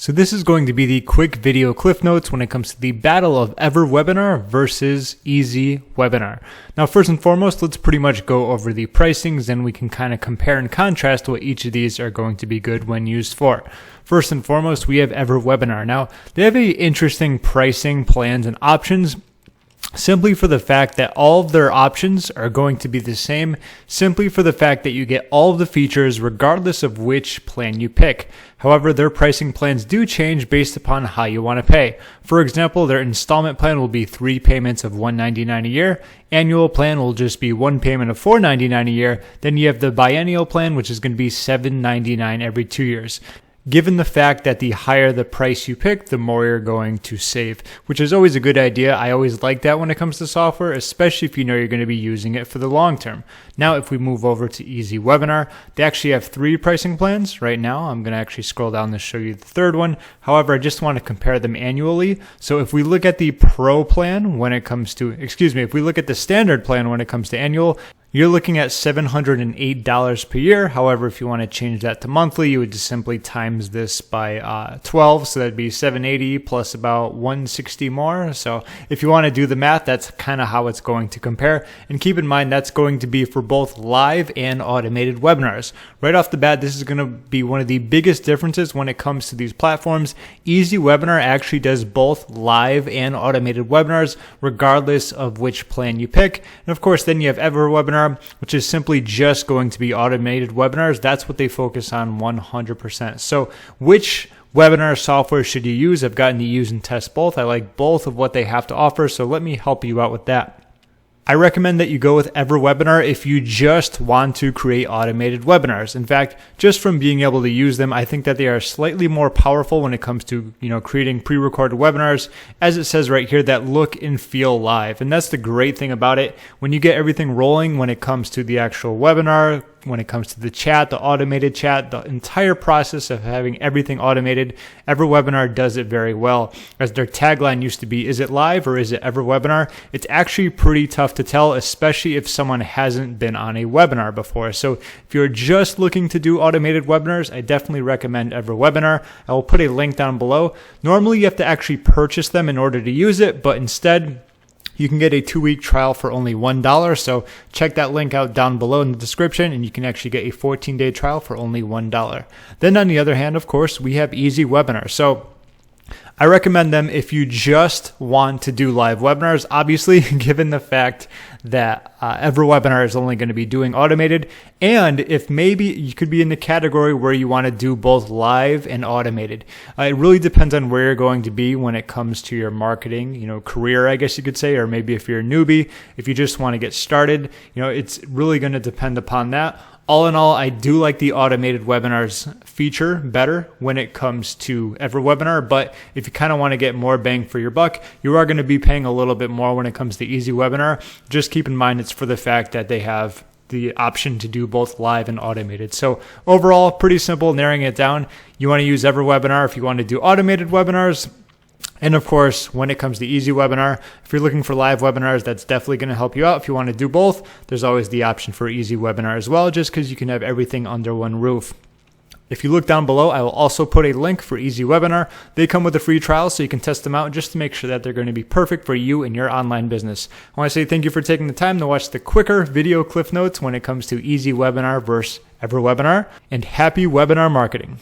So this is going to be the quick video cliff notes when it comes to the battle of EverWebinar versus EasyWebinar. Now, first and foremost, let's pretty much go over the pricings, and we can kind of compare and contrast what each of these are going to be good when used for. First and foremost, we have EverWebinar. Now, they have a interesting pricing plans and options, simply for the fact that all of their options are going to be the same, simply for the fact that you get all of the features regardless of which plan you pick. However, their pricing plans do change based upon how you want to pay. For example, their installment plan will be 3 payments of $199 a year. Annual plan will just be 1 payment of $499 a year. Then you have the biennial plan, which is going to be $799 every 2 years. Given the fact that the higher the price you pick, the more you're going to save, which is always a good idea. I always like that when it comes to software, especially if you know you're going to be using it for the long term. Now, if we move over to EasyWebinar, they actually have 3 pricing plans right now. I'm going to actually scroll down to show you the third one. However, I just want to compare them annually. So if we look at the Pro plan when it comes to, if we look at the standard plan when it comes to annual, you're looking at $708 per year. However, if you want to change that to monthly, you would just simply times this by 12. So that'd be $780 plus about $160 more. So if you want to do the math, that's kind of how it's going to compare. And keep in mind, that's going to be for both live and automated webinars. Right off the bat, this is going to be one of the biggest differences when it comes to these platforms. EasyWebinar actually does both live and automated webinars, regardless of which plan you pick. And of course, then you have EverWebinar, which is simply just going to be automated webinars. That's what they focus on 100%. So which webinar software should you use? I've gotten to use and test both. I like both of what they have to offer, so let me help you out with that. I recommend that you go with EverWebinar if you just want to create automated webinars. In fact, just from being able to use them, I think that they are slightly more powerful when it comes to, creating pre-recorded webinars, as it says right here, that look and feel live. And that's the great thing about it. When you get everything rolling when it comes to the actual webinar, when it comes to the chat, the automated chat, the entire process of having everything automated, EverWebinar does it very well. As their tagline used to be, is it live or is it EverWebinar? It's actually pretty tough to tell, especially if someone hasn't been on a webinar before. So if you're just looking to do automated webinars, I definitely recommend EverWebinar. I will put a link down below. Normally you have to actually purchase them in order to use it, but instead, you can get a 2-week trial for only $1. So check that link out down below in the description, and you can actually get a 14-day trial for only $1. Then on the other hand, of course, we have EasyWebinar. So I recommend them if you just want to do live webinars. Obviously, given the fact that EverWebinar is only going to be doing automated, and if maybe you could be in the category where you want to do both live and automated. It really depends on where you're going to be when it comes to your marketing, career, I guess you could say, or maybe if you're a newbie, if you just want to get started, it's really going to depend upon that. All in all, I do like the automated webinars feature better when it comes to EverWebinar, but if you kind of want to get more bang for your buck, you are going to be paying a little bit more when it comes to EasyWebinar. Just keep in mind it's for the fact that they have the option to do both live and automated. So overall, pretty simple, narrowing it down. You want to use EverWebinar if you want to do automated webinars. And of course, when it comes to EasyWebinar, if you're looking for live webinars, that's definitely going to help you out. If you want to do both, there's always the option for EasyWebinar as well, just because you can have everything under one roof. If you look down below, I will also put a link for EasyWebinar. They come with a free trial, so you can test them out just to make sure that they're going to be perfect for you and your online business. I want to say thank you for taking the time to watch the quicker video cliff notes when it comes to EasyWebinar versus EverWebinar, and happy webinar marketing.